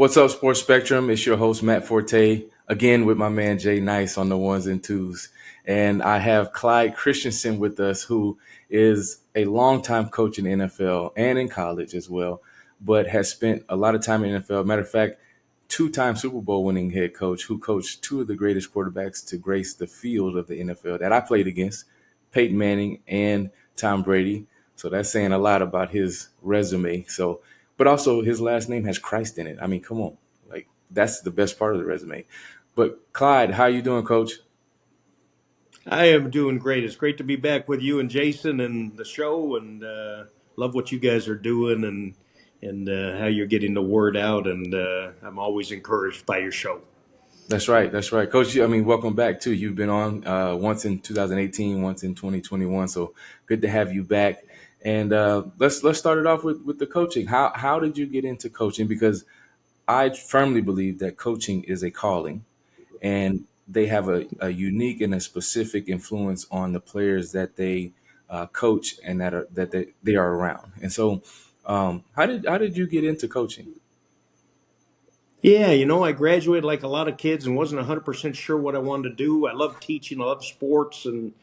What's up, Sports Spectrum? It's your host, Matt Forte, again with my man Jay Nice on the ones and twos. And I have Clyde Christensen with us, who is a longtime coach in the NFL and in college as well, but has spent a lot of time in the NFL. Matter of fact, two-time Super Bowl winning head coach who coached two of the greatest quarterbacks to grace the field of the NFL that I played against, Peyton Manning and Tom Brady. So that's saying a lot about his resume. But also his last name has Christ in it. I mean, come on. Like, that's the best part of the resume. But Clyde, how you doing, coach? I am doing great. It's great to be back with you and Jason and the show, and love what you guys are doing and how you're getting the word out. And I'm always encouraged by your show. That's right. That's right. Coach, I mean, welcome back, too. You've been on once in 2018, once in 2021. So good to have you back. And let's start it off with the coaching. How did you get into coaching? Because I firmly believe that coaching is a calling, and they have a unique and a specific influence on the players that they coach and they are around. And so, how did you get into coaching? Yeah, I graduated like a lot of kids and wasn't 100% sure what I wanted to do. I love teaching, I love sports, and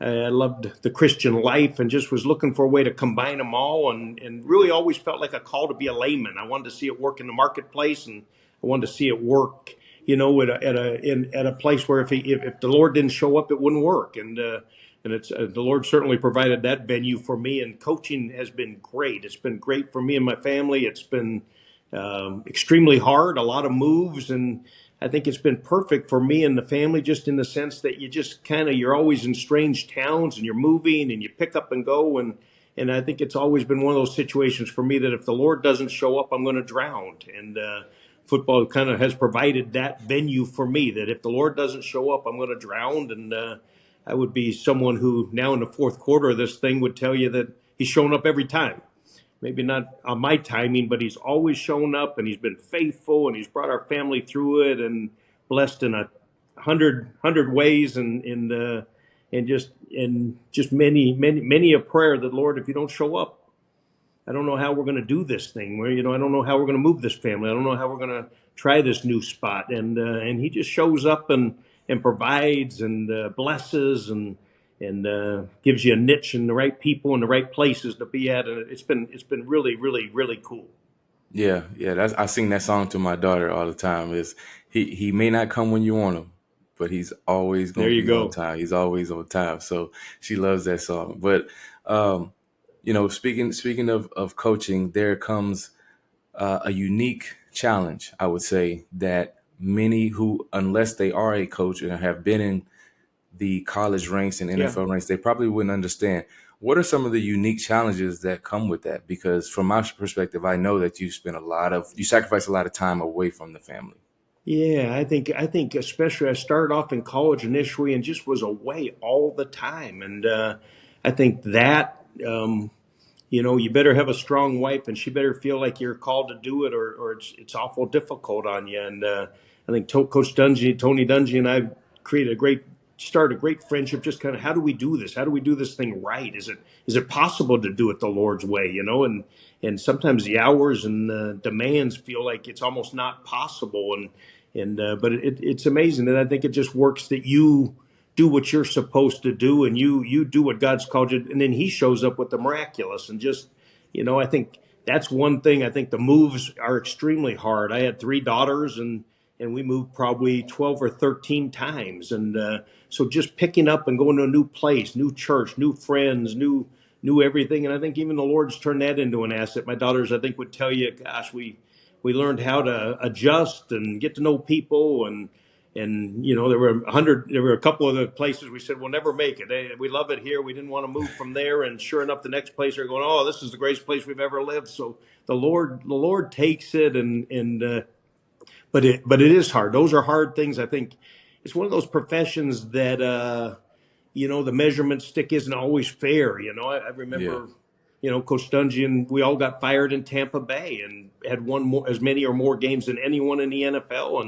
I loved the Christian life and just was looking for a way to combine them all and really always felt like a call to be a layman. I wanted to see it work in the marketplace, and I wanted to see it work, at a place where if the Lord didn't show up, it wouldn't work. And it's the Lord certainly provided that venue for me, and coaching has been great. It's been great for me and my family. It's been extremely hard, a lot of moves, and I think it's been perfect for me and the family, just in the sense that you're always in strange towns and you're moving and you pick up and go, and I think it's always been one of those situations for me that if the Lord doesn't show up, I'm going to drown. And football kind of has provided that venue for me, that if the Lord doesn't show up, I'm going to drown. And I would be someone who now in the fourth quarter of this thing would tell you that he's shown up every time. Maybe not on my timing, but he's always shown up, and he's been faithful, and he's brought our family through it and blessed in a hundred ways, and just many a prayer that, Lord, if you don't show up, I don't know how we're going to do this thing. I don't know how we're going to move this family. I don't know how we're going to try this new spot. And he just shows up and provides and blesses and gives you a niche and the right people and the right places to be at. And it's been really, really, really cool. Yeah. I sing that song to my daughter all the time. Is he may not come when you want him, but he's always There gonna you be on go. time. He's always on time. So she loves that song. But speaking of coaching, there comes a unique challenge, I would say, that many who, unless they are a coach and have been in the college ranks and Yeah. NFL ranks, they probably wouldn't understand. What are some of the unique challenges that come with that? Because from my perspective, I know that you sacrifice a lot of time away from the family. Yeah, I think especially I started off in college initially and just was away all the time. And I think that you better have a strong wife, and she better feel like you're called to do it, or it's awful difficult on you. And I think Coach Dungy, Tony Dungy, and I started a great friendship. Just kind of, how do we do this? How do we do this thing right? Is it possible to do it the Lord's way? And sometimes the hours and the demands feel like it's almost not possible. And but it's amazing, and I think it just works that you do what you're supposed to do, and you do what God's called you, and then he shows up with the miraculous. And just, I think that's one thing. I think the moves are extremely hard. I had three daughters, and we moved probably 12 or 13 times. And so just picking up and going to a new place, new church, new friends, new everything. And I think even the Lord's turned that into an asset. My daughters, I think, would tell you, gosh, we learned how to adjust and get to know people. And there were a couple of the places we said we'll never make it. Hey, we love it here. We didn't want to move from there. And sure enough, the next place they're going, oh, this is the greatest place we've ever lived. So the Lord takes it, but it is hard. Those are hard things. I think it's one of those professions that the measurement stick isn't always fair. I Yeah. remember, Coach Dungy and we all got fired in Tampa Bay and had won as many or more games than anyone in the NFL.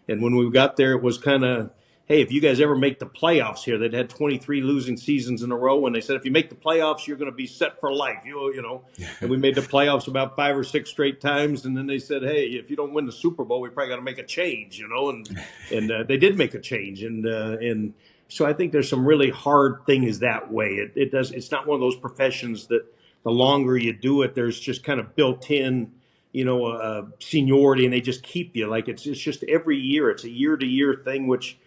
And when we got there, it was kind of hey, if you guys ever make the playoffs here, they'd had 23 losing seasons in a row, and they said if you make the playoffs, you're going to be set for life. And we made the playoffs about 5 or 6 straight times, and then they said, hey, if you don't win the Super Bowl, we probably got to make a change. And they did make a change, and so I think there's some really hard things that way. It's not one of those professions that the longer you do it, there's just kind of built in, seniority, and they just keep you. Like it's just every year. It's a year to year thing, which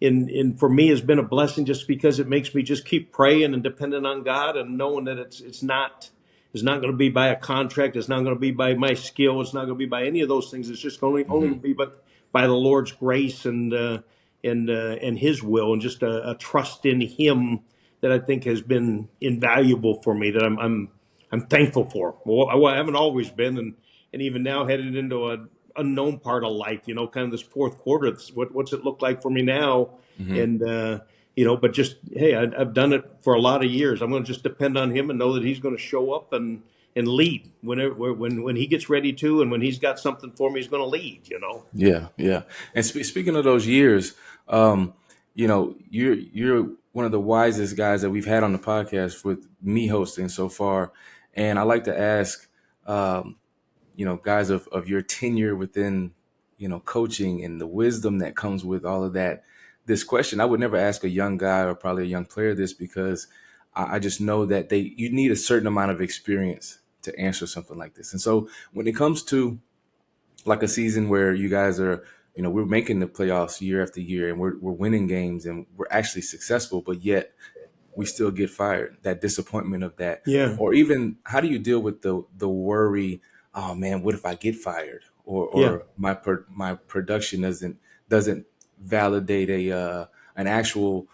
in for me has been a blessing, just because it makes me just keep praying and depending on God, and knowing that it's not going to be by a contract. It's not going to be by my skill. It's not going to be by any of those things. It's just only Hmm. going to be by the Lord's grace and His will, and just a trust in Him that I think has been invaluable for me. That I'm thankful for. Well, I haven't always been, and even now headed into an unknown part of life. Kind of this fourth quarter. What's it look like for me now? Hmm. And but just hey, I've done it for a lot of years. I'm going to just depend on Him and know that He's going to show up and lead when He gets ready to, and when He's got something for me, He's going to lead. Yeah, yeah. And speaking of those years, you're one of the wisest guys that we've had on the podcast with me hosting so far. And I like to ask, guys of your tenure within, coaching and the wisdom that comes with all of that. This question, I would never ask a young guy or probably a young player this, because I just know that you need a certain amount of experience to answer something like this. And so when it comes to like a season where you guys are, we're making the playoffs year after year, and we're winning games and we're actually successful, but yet we still get fired. That disappointment of that, Yeah, or even how do you deal with the worry? Oh man, what if I get fired, or yeah. my production doesn't validate an actual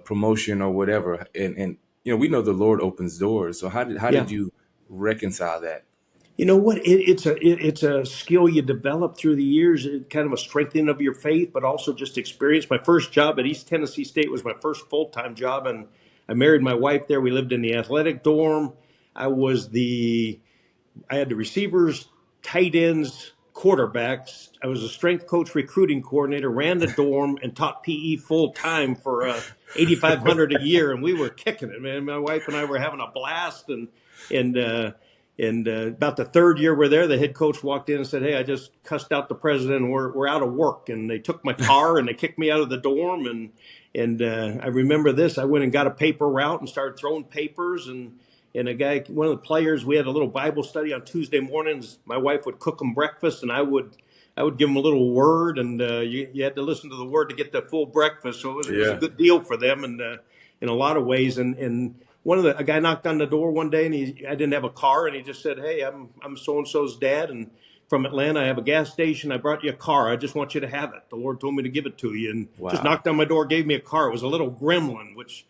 promotion or whatever, and we know the Lord opens doors. So how did Yeah. you reconcile that? You know what? It's a skill you develop through the years, kind of a strengthening of your faith, but also just experience. My first job at East Tennessee State was my first full time job, and I married my wife there. We lived in the athletic dorm. I was the I had the receivers, tight ends, quarterbacks. I was a strength coach, recruiting coordinator, ran the dorm, and taught PE full time for 8,500 a year, and we were kicking it, man. My wife and I were having a blast, and about the third year we're there, the head coach walked in and said, "Hey, I just cussed out the president, and we're out of work." And they took my car and they kicked me out of the dorm, and I remember this. I went and got a paper route and started throwing papers, and a guy, one of the players, we had a little Bible study on Tuesday mornings. My wife would cook them breakfast, and I would give them a little word, and you had to listen to the word to get the full breakfast. So it was a Yeah. good deal for them, and in a lot of ways. And a guy knocked on the door one day, and I didn't have a car, and he just said, "Hey, I'm so and so's dad, and from Atlanta. I have a gas station. I brought you a car. I just want you to have it. The Lord told me to give it to you," and just Wow. knocked on my door, gave me a car. It was a little Gremlin, which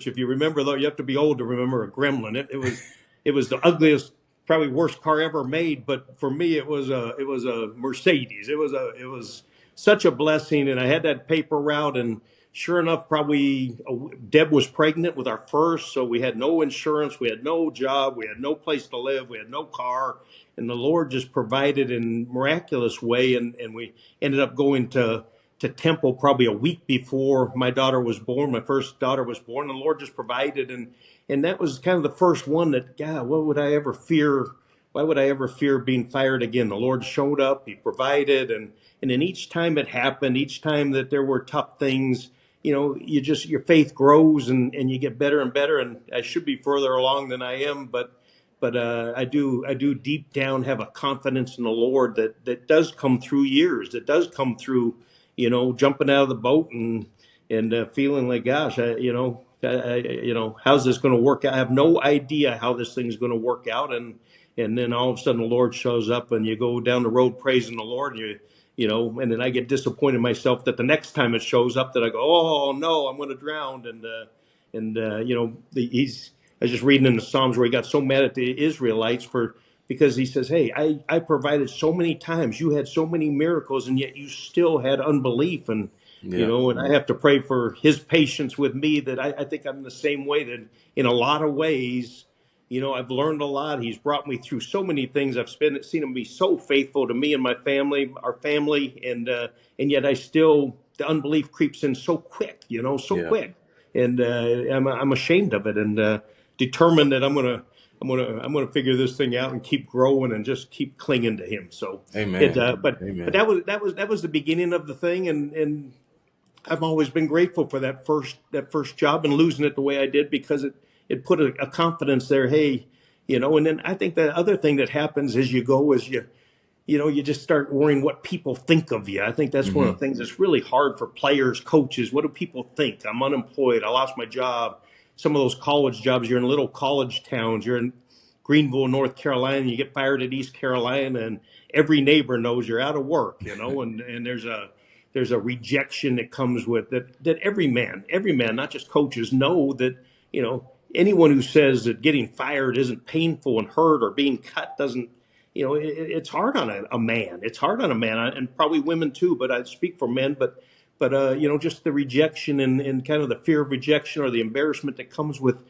if you remember, though, you have to be old to remember a Gremlin. It was the ugliest, probably worst car ever made. But for me, it was a Mercedes. It was such a blessing, and I had that paper route, and sure enough, probably Deb was pregnant with our first, so we had no insurance, we had no job, we had no place to live, we had no car, and the Lord just provided in miraculous way, and we ended up going to Temple probably a week before my daughter was born. My first daughter was born, and the Lord just provided, and that was kind of the first one that, God, what would I ever fear? Why would I ever fear being fired again? The Lord showed up, He provided, and then each time it happened, each time that there were tough things, your faith grows, and you get better and better. And I should be further along than I am, but I do deep down have a confidence in the Lord that does come through years, that does come through, jumping out of the boat and feeling like, gosh, how's this going to work out? I have no idea how this thing's going to work out, and then all of a sudden the Lord shows up, and you go down the road praising the Lord, and and then I get disappointed myself that the next time it shows up that I go, oh no, I'm going to drown, he's. I was just reading in the Psalms where he got so mad at the Israelites because he says, "Hey, I provided so many times, you had so many miracles, and yet you still had unbelief." And Yeah. and I have to pray for his patience with me, that I think I'm the same way, that in a lot of ways, I've learned a lot. He's brought me through so many things. Seen him be so faithful to me and my family, our family, and yet I still the unbelief creeps in so quick, so Yeah. quick, and I'm ashamed of it, and determined that I'm gonna figure this thing out and keep growing and just keep clinging to Him. So Amen. but Amen. that was the beginning of the thing, and I've always been grateful for that first job and losing it the way I did, because it put a confidence there. Hey, and then I think the other thing that happens as you go is you just start worrying what people think of you. I think that's one of the Hmm. things that's really hard for players, coaches. What do people think? I'm unemployed. I lost my job. Some of those college jobs, you're in little college towns. You're in Greenville, North Carolina, and you get fired at East Carolina, and every neighbor knows you're out of work, and there's a rejection that comes with that every man, not just coaches, know that, anyone who says that getting fired isn't painful and hurt, or being cut doesn't, it's hard on a man. It's hard on a man, and probably women too. But I speak for men. But just the rejection, and kind of the fear of rejection, or the embarrassment that comes with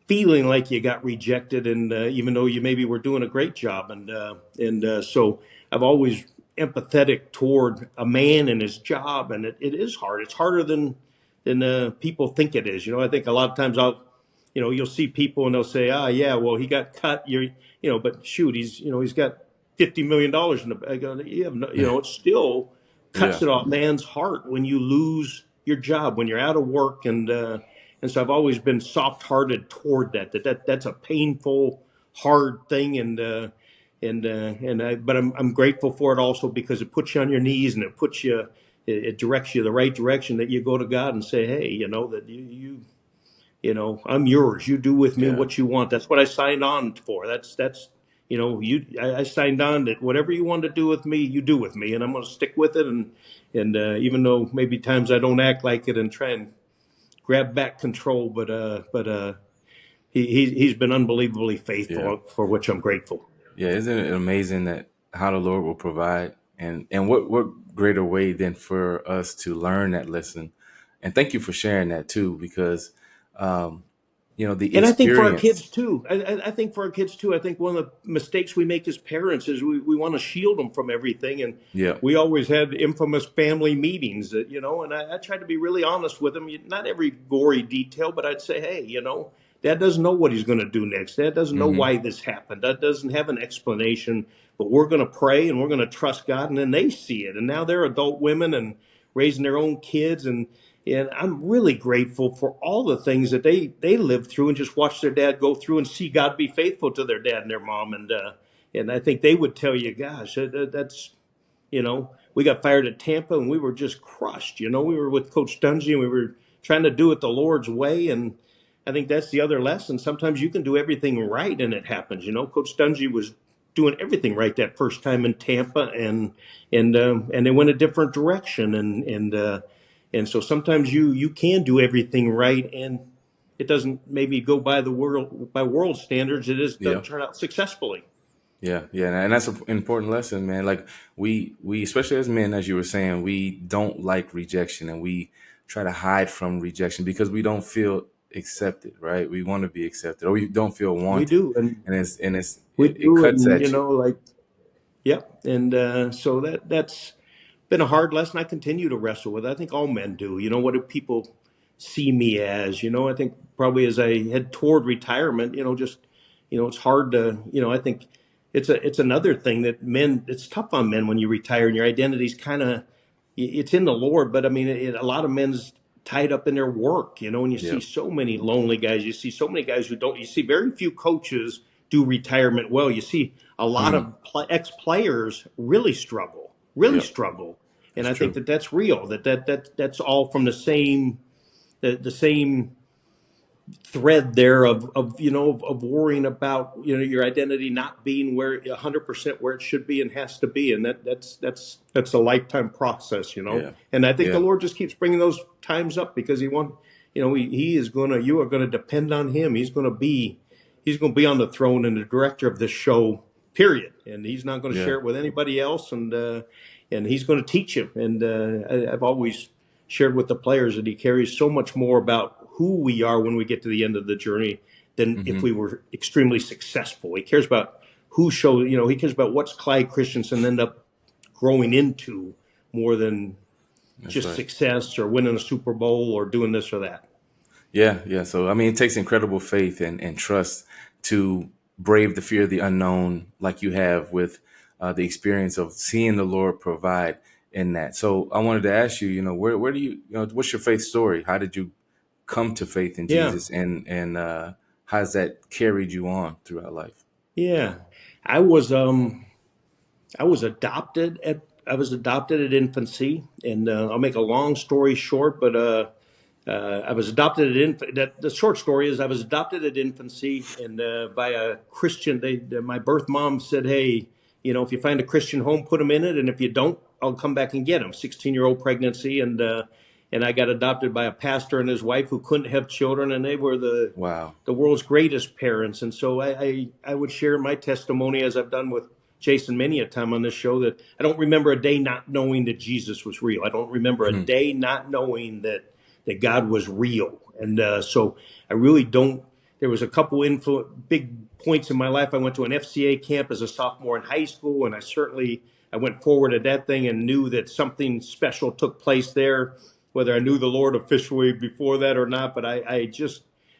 feeling like you got rejected, and even though you maybe were doing a great job, and so I've always empathetic toward a man and his job, and it is hard. It's harder than people think it is. I think a lot of times you'll see people and they'll say, yeah, well, he got cut. But shoot, he's got $50 million in the bag. You have no, it still cuts Yeah. it off man's heart when you lose your job, when you're out of work, and so I've always been soft-hearted toward that's a painful, hard thing, but I'm grateful for it also, because it puts you on your knees, and it directs you the right direction, that you go to God and say, hey, that I'm yours. You do with me Yeah. what you want. That's what I signed on for. I signed on that whatever you want to do with me, you do with me, and I'm going to stick with it. And even though maybe times I don't act like it and try and grab back control, but he's been unbelievably Yeah. faithful, for which I'm grateful. Yeah. Isn't it amazing that how the Lord will provide, and what greater way than for us to learn that lesson? And thank you for sharing that too, because um, the And I think for our kids experience. too. I think for our kids too. I think one of the mistakes we make as parents is we want to shield them from everything, and Yeah. we always had infamous family meetings that And I tried to be really honest with them. Not every gory detail, but I'd say, hey, Dad doesn't know what he's going to do next. Dad doesn't know Hmm. why this happened. Dad doesn't have an explanation. But we're going to pray and we're going to trust God, and then they see it, and now they're adult women and raising their own kids, and I'm really grateful for all the things that they lived through, and just watched their dad go through, and see God be faithful to their dad and their mom. And I think they would tell you, gosh, that's, we got fired at Tampa, and we were just crushed. We were with Coach Dungy, and we were trying to do it the Lord's way. And I think that's the other lesson. Sometimes you can do everything right and it happens. Coach Dungy was doing everything right that first time in Tampa, and they went a different direction, and so sometimes you can do everything right, and it doesn't maybe go by world standards. Yeah. Doesn't turn out successfully. Yeah, yeah, and that's an important lesson, man. Like we especially as men, as you were saying, we don't like rejection, and we try to hide from rejection because we don't feel accepted, right? We want to be accepted, or we don't feel We wanted, do, and and we it do, cuts and at you. like, yep. And so that's been a hard lesson I continue to wrestle with. I think all men do. What do people see me as? I think probably as I head toward retirement, just, it's hard to, I think it's another thing that men, it's tough on men when you retire and your identity's kind of, it's in the Lord, but I mean, a lot of men's tied up in their work, and you see Yep. so many lonely guys. You see so many guys who don't, you see very few coaches do retirement well. You see a lot Mm, of ex-players really yep. struggle. And That's I think true. that's real, that's all from the same thread there of worrying about your identity not being where 100% where it should be and has to be, and that's a lifetime process. Yeah. And I think the Yeah. Lord just keeps bringing those times up, because he is going to, you are going to depend on him. He's going to be on the throne and the director of this show, period, and he's not going to Yeah. share it with anybody else, and he's going to teach him. And I've always shared with the players that he cares so much more about who we are when we get to the end of the journey than if Hmm. we were extremely successful. He cares about he cares about what's Clyde Christensen end up growing into more than That's just right. success or winning a Super Bowl or doing this or that. Yeah, yeah. So I mean, it takes incredible faith and trust to brave the fear of the unknown, like you have with the experience of seeing the Lord provide in that. So I wanted to ask you, where do what's your faith story? How did you come to faith in Yeah, Jesus, and how's that carried you on throughout life? yeah. I was um I was adopted at infancy, and I'll make a long story short, but I was adopted at that the short story is I was adopted at infancy, and by a Christian. My birth mom said, "Hey, if you find a Christian home, put them in it, and if you don't, I'll come back and get them." 16-year-old pregnancy, and I got adopted by a pastor and his wife who couldn't have children, and they were Wow. the world's greatest parents. And so I would share my testimony, as I've done with Jason many a time on this show, that I don't remember a day not knowing that Jesus was real. I don't remember a Mhm. day not knowing that God was real. And so I really don't. There was a couple big points in my life. I went to an FCA camp as a sophomore in high school, and I went forward at that thing and knew that something special took place there. Whether I knew the Lord officially before that or not, but I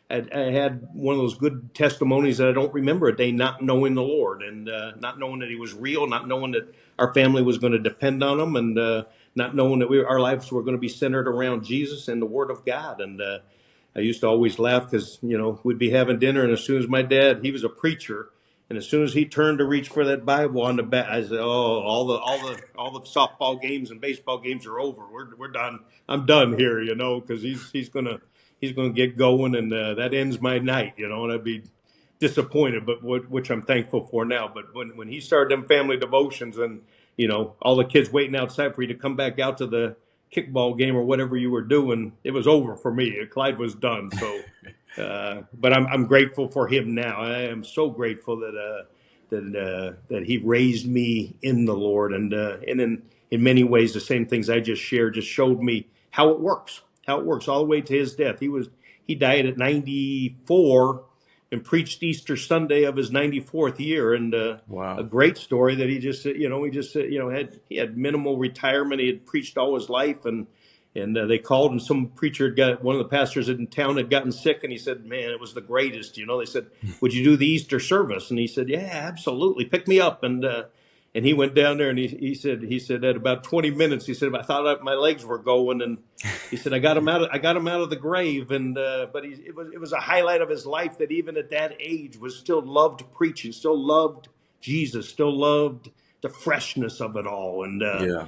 had one of those good testimonies that I don't remember a day not knowing the Lord, and not knowing that He was real, not knowing that our family was going to depend on Him, and not knowing that our lives were going to be centered around Jesus and the Word of God. And I used to always laugh because we'd be having dinner, and as soon as he was a preacher, and as soon as he turned to reach for that Bible on the back, I said, "Oh, all the softball games and baseball games are over. We're done. I'm done here, because he's gonna get going, and that ends my night, and I'd be disappointed, but which I'm thankful for now. But when he started them family devotions, and all the kids waiting outside for you to come back out to the kickball game or whatever you were doing, it was over for me. Clyde was done. So, but I'm grateful for him now. I am so grateful that he raised me in the Lord, and in many ways the same things I just shared just showed me how it works all the way to his death. He died at 94 and preached Easter Sunday of his 94th year, and a Wow. great story that he had minimal retirement. He had preached all his life, and they called, and some preacher one of the pastors in town had gotten sick, and he said, "Man, it was the greatest." They said, "Would you do the Easter service?" And he said, "Yeah, absolutely. Pick me up." And he went down there, and he said at about 20 minutes, he said, "I thought my legs were going," and he said, I got him out of the grave." And but it was a highlight of his life that even at that age was still loved preaching, still loved Jesus, still loved the freshness of it all. Yeah.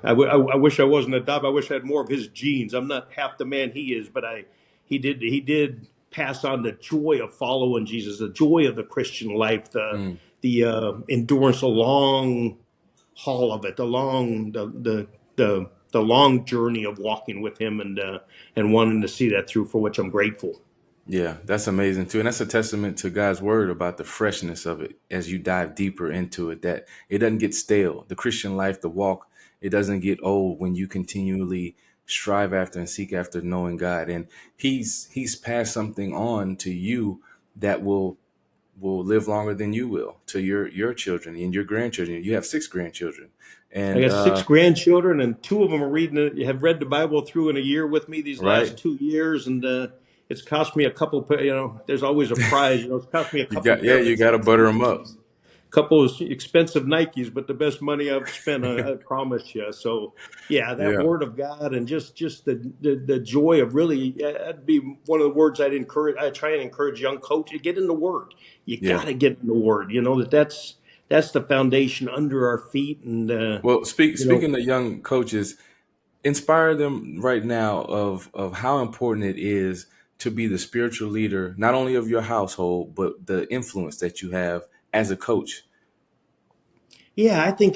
I wish I wasn't adopted. I wish I had more of his genes. I'm not half the man he is, but he did pass on the joy of following Jesus, the joy of the Christian life, Mm. the endurance, the long haul of it, the long journey of walking with him, and wanting to see that through, for which I'm grateful. Yeah, that's amazing too. And that's a testament to God's word about the freshness of it as you dive deeper into it, that it doesn't get stale. The Christian life, the walk, it doesn't get old when you continually strive after and seek after knowing God. And he's passed something on to you that will live longer than you will, to your children and your grandchildren. You have six grandchildren. I And got six grandchildren, and two of them have read the Bible through in a year with me these last right. 2 years, and it's cost me a couple. There's always a prize. It's cost me a couple pair of You got to butter them up. expensive, couple of expensive Nikes, but the best money I've spent, I promise you. So yeah, that Yeah. Word of God, and just the joy of really, that'd be one of the words I try and encourage young coaches: get in the Word. You got Yeah. to get in the Word. That's the foundation under our feet, and Well, you know speaking of young coaches, inspire them right now of how important it is to be the spiritual leader, not only of your household, but the influence that you have as a coach. Yeah, I think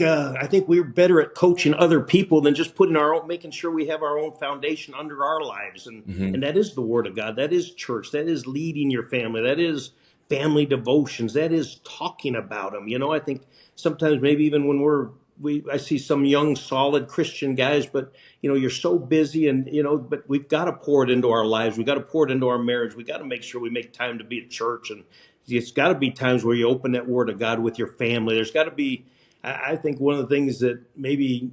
we're better at coaching other people than just making sure we have our own foundation under our lives, and Hmm. that is the Word of God, that is church, that is leading your family, that is family devotions, that is talking about them. I think sometimes maybe even when I see some young solid Christian guys, but you're so busy, and but we've got to pour it into our lives, we've got to pour it into our marriage, we got to make sure we make time to be at church, and it's got to be times where you open that Word of God with your family. There's got to be I think one of the things that maybe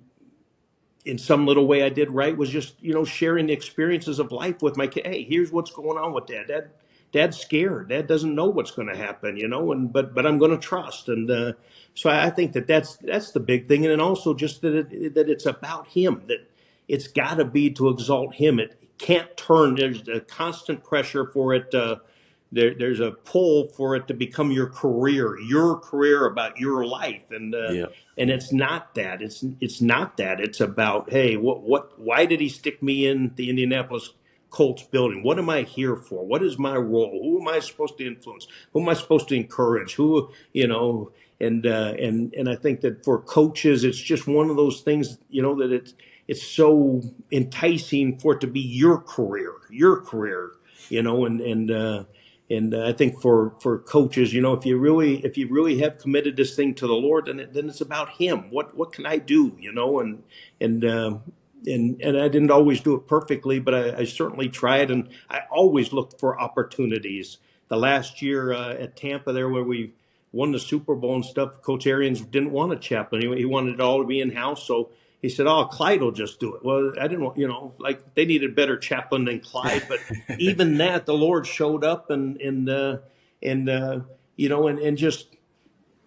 in some little way I did right was just, sharing the experiences of life with my kid. Hey, here's what's going on with dad. Dad's scared. Dad doesn't know what's going to happen, but I'm going to trust. And so I think that's the big thing. And then also just that it's about him, that it's got to be to exalt him. It can't turn. There's a constant pressure for it. There's a pull for it to become your career about your life, Yeah. and it's not that. It's not that. It's about, hey, why did he stick me in the Indianapolis Colts building? What am I here for? What is my role? Who am I supposed to influence? Who am I supposed to encourage? And I think that for coaches, it's just one of those things, that it's so enticing for it to be your career, and I think for coaches, if you really have committed this thing to the Lord, then it's about Him. What can I do? And I didn't always do it perfectly, but I certainly tried, and I always looked for opportunities. The last year at Tampa, there where we won the Super Bowl and stuff, Coach Arians didn't want a chaplain. He wanted it all to be in house, so he said, "Oh, Clyde will just do it." Well, I didn't want, like they needed a better chaplain than Clyde, but even that, the Lord showed up and just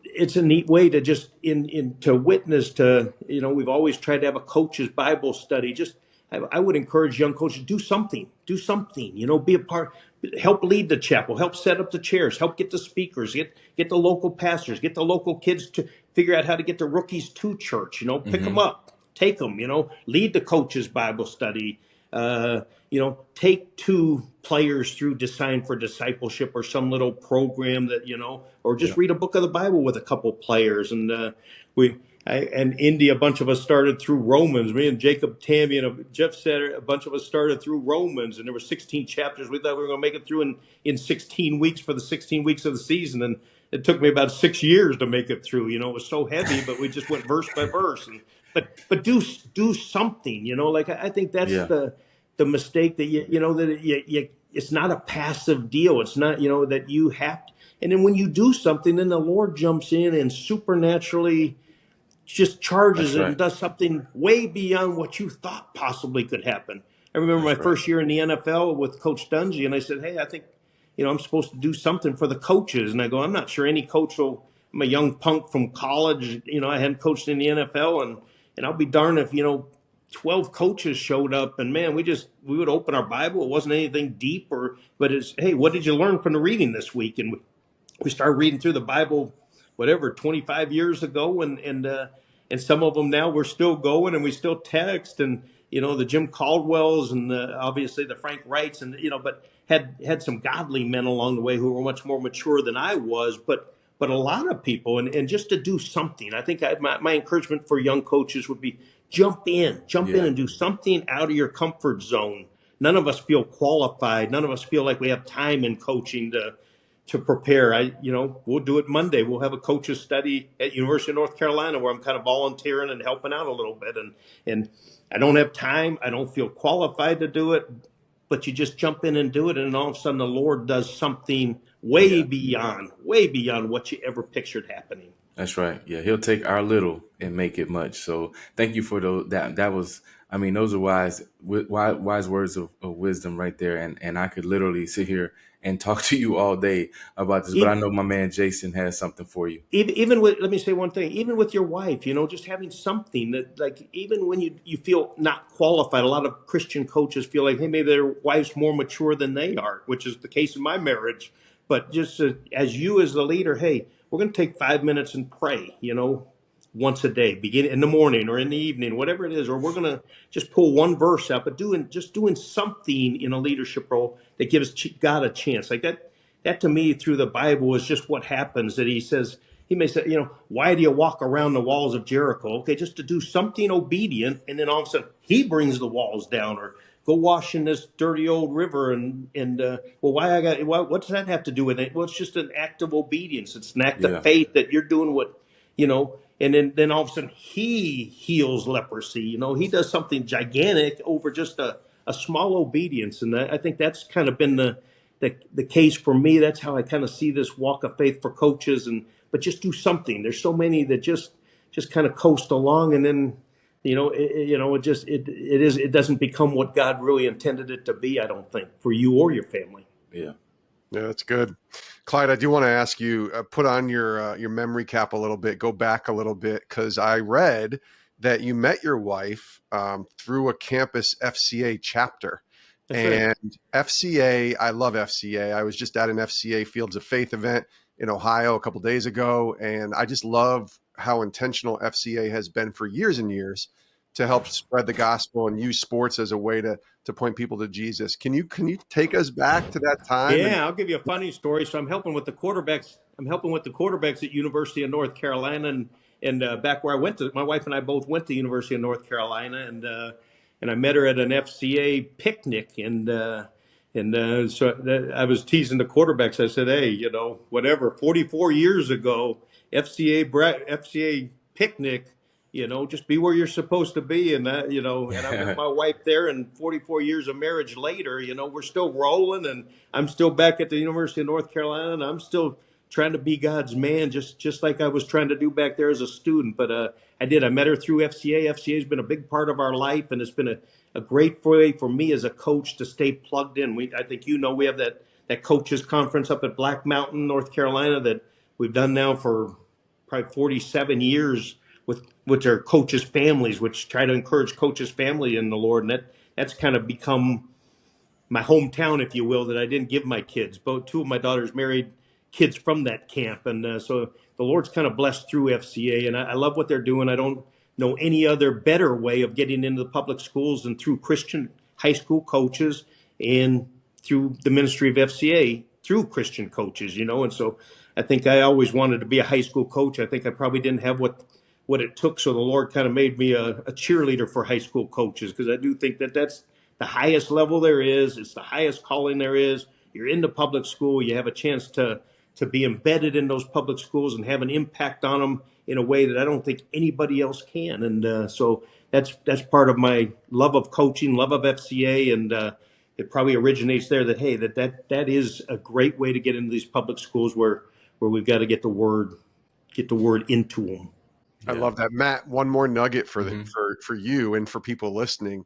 it's a neat way to just to witness to, we've always tried to have a coach's Bible study. Just I would encourage young coaches, do something, be a part, help lead the chapel, help set up the chairs, help get the speakers, get the local pastors, get the local kids to figure out how to get the rookies to church, pick them up, take them, lead the coach's Bible study, take two players through Design for Discipleship or some little program that, or just read a book of the Bible with a couple players. And Indy, a bunch of us started through Romans. Me and Jacob, Tammy, and Jeff said a bunch of us started through Romans, and there were 16 chapters. We thought we were going to make it through in 16 weeks for the 16 weeks of the season, and it took me about 6 years to make it through. It was so heavy, but we just went verse by verse. But do something. Like I think that's the mistake that you it's not a passive deal. It's not that you have to, and then when you do something, then the Lord jumps in and supernaturally just charges it and does something way beyond what you thought possibly could happen. I remember my first year in the NFL with Coach Dungy, and I said, "Hey, I think I'm supposed to do something for the coaches." And I go, "I'm not sure any coach will." I'm a young punk from college. I hadn't coached in the NFL, and I'll be darned if 12 coaches showed up, and man, we would open our Bible. It wasn't anything deep, but it's, hey, what did you learn from the reading this week? And we started reading through the Bible, 25 years ago, and some of them now we're still going, and we still text, and the Jim Caldwells and obviously the Frank Wrights, and but had some godly men along the way who were much more mature than I was, but a lot of people, and just to do something. I think my encouragement for young coaches would be jump in and do something out of your comfort zone. None of us feel qualified. None of us feel like we have time in coaching to prepare. We'll do it Monday. We'll have a coach's study at University of North Carolina where I'm kind of volunteering and helping out a little bit. And I don't have time. I don't feel qualified to do it, but you just jump in and do it. And all of a sudden the Lord does something way beyond what you ever pictured happening. That's right. Yeah, He'll take our little and make it much. So thank you for those. That was, those are wise words of wisdom right there. And I could literally sit here and talk to you all day about this. But I know my man Jason has something for you. Even with, let me say one thing, even with your wife, just having something that, like, even when you feel not qualified, a lot of Christian coaches feel like, hey, maybe their wife's more mature than they are, which is the case in my marriage. But just as you as the leader, hey, we're going to take 5 minutes and pray, once a day, begin in the morning or in the evening, whatever it is, or we're going to just pull one verse out, but doing something in a leadership role that gives God a chance. Like that to me through the Bible is just what happens, that he may say, why do you walk around the walls of Jericho? Okay, just to do something obedient. And then all of a sudden he brings the walls down, or go wash in this dirty old river. What's that have to do with it? Well, it's just an act of obedience. It's an act of faith that you're doing what, and then all of a sudden he heals leprosy. He does something gigantic over just a small obedience. And I think that's kind of been the case for me. That's how I kind of see this walk of faith for coaches, but just do something. There's so many that just kind of coast along, and then it doesn't become what God really intended it to be, I don't think, for you or your family. Yeah. Yeah, that's good. Clyde, I do want to ask you, put on your memory cap a little bit, go back a little bit, because I read that you met your wife through a campus FCA chapter. That's right. And FCA, I love FCA. I was just at an FCA Fields of Faith event in Ohio a couple days ago, and I just love how intentional FCA has been for years and years to help spread the gospel and use sports as a way to point people to Jesus. Can you take us back to that time? And Yeah, I'll give you a funny story. So I'm helping with the quarterbacks. I'm helping with the quarterbacks at University of North Carolina, and back where I went to, my wife and I both went to University of North Carolina, and I met her at an FCA picnic, I was teasing the quarterbacks. I said, "Hey, whatever. 44 years ago, FCA picnic." Just be where you're supposed to be. And and I met my wife there, and 44 years of marriage later, we're still rolling, and I'm still back at the University of North Carolina, and I'm still trying to be God's man, just like I was trying to do back there as a student. But I met her through FCA. FCA has been a big part of our life, and it's been a great way for me as a coach to stay plugged in. I think we have that coaches conference up at Black Mountain, North Carolina, that we've done now for probably 47 years with our coaches' families, which try to encourage coaches' family in the Lord. And that's kind of become my hometown, if you will, that I didn't give my kids. Both two of my daughters married kids from that camp. And so the Lord's kind of blessed through FCA. And I love what they're doing. I don't know any other better way of getting into the public schools than through Christian high school coaches and through the ministry of FCA through Christian coaches, And so I think I always wanted to be a high school coach. I think I probably didn't have what it took. So the Lord kind of made me a cheerleader for high school coaches, because I do think that's the highest level there is. It's the highest calling there is. You're in the public school. You have a chance to be embedded in those public schools and have an impact on them in a way that I don't think anybody else can. And so that's part of my love of coaching, love of FCA, and it probably originates there. That is a great way to get into these public schools where we've got to get the word into them. I love that. Matt, one more nugget for for you and for people listening.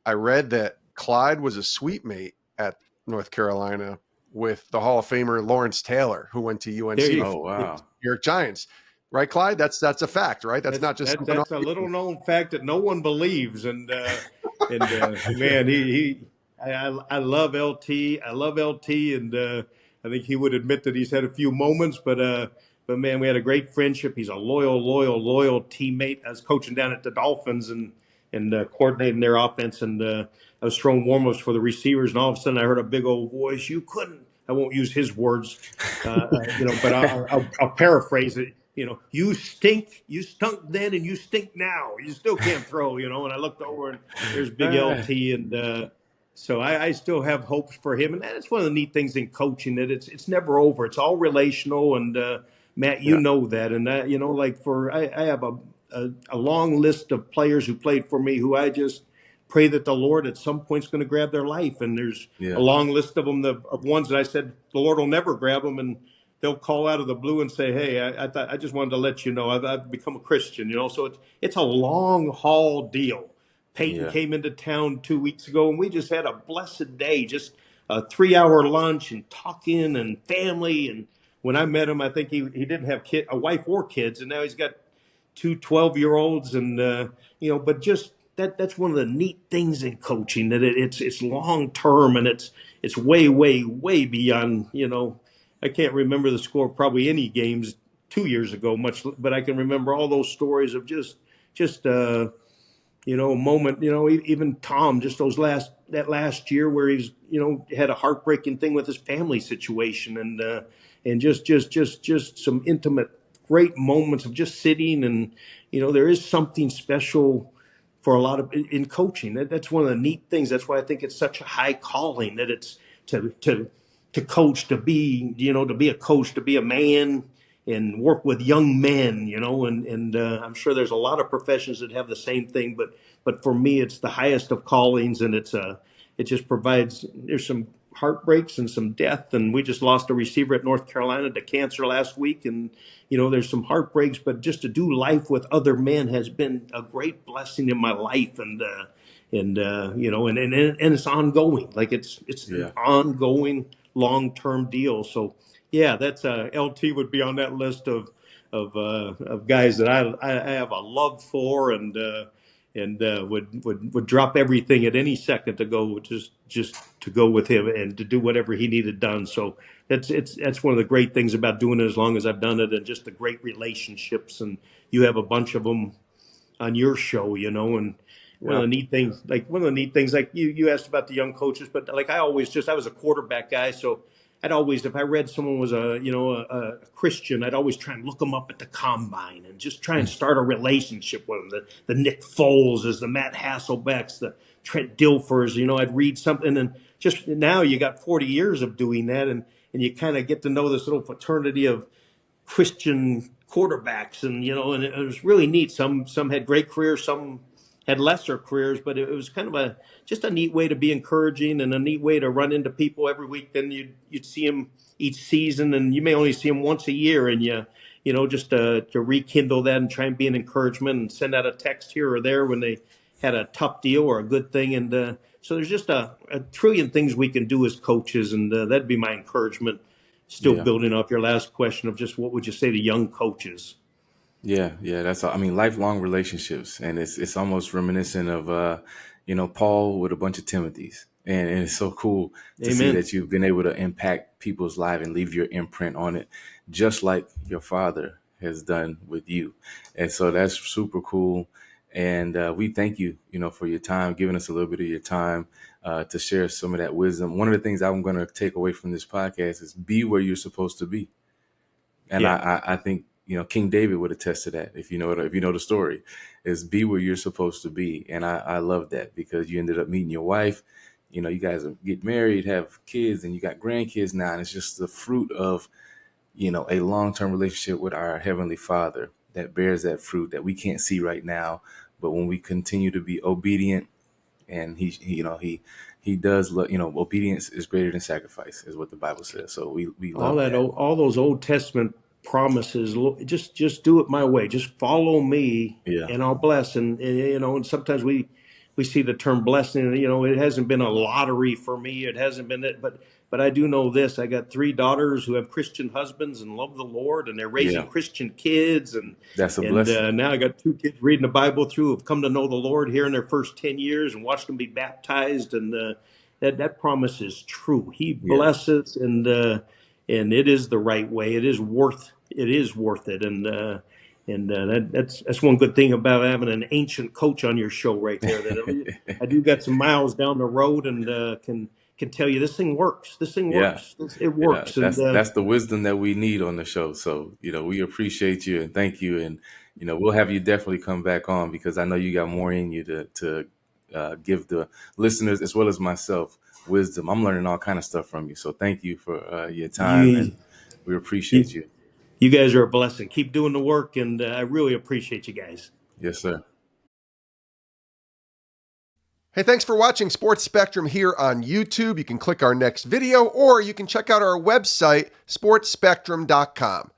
I read that Clyde was a suite mate at North Carolina with the Hall of Famer Lawrence Taylor, who went to UNC. Oh, wow. New York Giants. Right, Clyde? That's a fact, right? That's not just that's a little known fact that no one believes. And man, I love LT. I love LT, and I think he would admit that he's had a few moments, but man, we had a great friendship. He's a loyal teammate. I was coaching down at the Dolphins and coordinating their offense, and I was throwing warm-ups for the receivers, and all of a sudden I heard a big old voice. You couldn't. I won't use his words, but I'll paraphrase it. You stink. You stunk then, and you stink now. You still can't throw. And I looked over, and there's big LT, and so I still have hopes for him. And that's one of the neat things in coaching, that it's never over. It's all relational, and Matt, know that, and that, I have a long list of players who played for me who I just pray that the Lord at some point is going to grab their life. And there's a long list of them, of ones that I said the Lord will never grab them, and they'll call out of the blue and say, "Hey, I just wanted to let you know I've become a Christian." So it's a long haul deal. Peyton came into town 2 weeks ago, and we just had a blessed day, just a 3-hour lunch and talking and family. And when I met him, I think he didn't have a wife or kids, and now he's got two 12-year-olds, and but just that's one of the neat things in coaching, that it's long term, and it's way beyond. I can't remember the score of probably any games 2 years ago much, but I can remember all those stories of just a moment. Even Tom, just that last year where he's had a heartbreaking thing with his family situation, and just some intimate, great moments of just sitting, and there is something special for a lot of in coaching. That's one of the neat things. That's why I think it's such a high calling, that it's to coach, to be a coach, to be a man and work with young men, and I'm sure there's a lot of professions that have the same thing, but for me, it's the highest of callings, and it just provides. There's some heartbreaks and some death, and we just lost a receiver at North Carolina to cancer last week, and there's some heartbreaks, but just to do life with other men has been a great blessing in my life, and it's ongoing. Like it's Yeah. an ongoing long-term deal. So yeah, that's LT would be on that list of guys that I have a love for, and would drop everything at any second to go just to go with him and to do whatever he needed done. So that's one of the great things about doing it as long as I've done it, and just the great relationships. And you have a bunch of them on your show, and one of Yeah. the neat things, like you asked about the young coaches, but like I was a quarterback guy, so I'd always, if I read someone was a Christian, I'd always try and look them up at the combine and just try and start a relationship with them. The Nick Foles, the Matt Hasselbecks, the Trent Dilfers. I'd read something, and just now you got 40 years of doing that, and you kind of get to know this little fraternity of Christian quarterbacks, and and it was really neat. Some had great careers, some had lesser careers, but it was kind of just a neat way to be encouraging, and a neat way to run into people every week. Then you'd see them each season, and you may only see them once a year, and just to rekindle that and try and be an encouragement and send out a text here or there when they had a tough deal or a good thing. And so there's just a trillion things we can do as coaches, and that'd be my encouragement. Still Yeah. building off your last question of just what would you say to young coaches? Yeah, that's I mean, lifelong relationships, and it's almost reminiscent of Paul with a bunch of Timothys, and it's so cool to see Amen. that you've been able to impact people's life and leave your imprint on it, just like your father has done with you, and so that's super cool. And we thank you, for your time, giving us a little bit of your time to share some of that wisdom. One of the things I'm going to take away from this podcast is be where you're supposed to be. And Yeah. I think, King David would attest to that. If you know the story, is be where you're supposed to be. And I love that, because you ended up meeting your wife, you guys get married, have kids, and you got grandkids now. And it's just the fruit of, a long-term relationship with our Heavenly Father that bears that fruit that we can't see right now. But when we continue to be obedient, and he does look, obedience is greater than sacrifice, is what the Bible says. So we love that. All those Old Testament promises, just do it my way. Just follow me, Yeah. and I'll bless. And sometimes we see the term blessing, and it hasn't been a lottery for me. It hasn't been it, but I do know this. I got 3 daughters who have Christian husbands and love the Lord, and they're raising Yeah. Christian kids, and That's a blessing. now I got 2 kids reading the Bible through, who've come to know the Lord here in their first 10 years, and watched them be baptized, and that promise is true. He Yeah. blesses, and it is the right way. It is worth it, and that's one good thing about having an ancient coach on your show right there. That I do got some miles down the road, and can tell you this thing works. This thing Yeah. works. It Yeah. works, and That's the wisdom that we need on the show. So, we appreciate you and thank you. And, we'll have you definitely come back on, because I know you got more in you to give the listeners as well as myself wisdom. I'm learning all kind of stuff from you. So thank you for your time, and you we appreciate you you. you guys are a blessing. Keep doing the work, and I really appreciate you guys. Yes, sir. Hey, thanks for watching Sports Spectrum here on YouTube. You can click our next video, or you can check out our website, sportspectrum.com.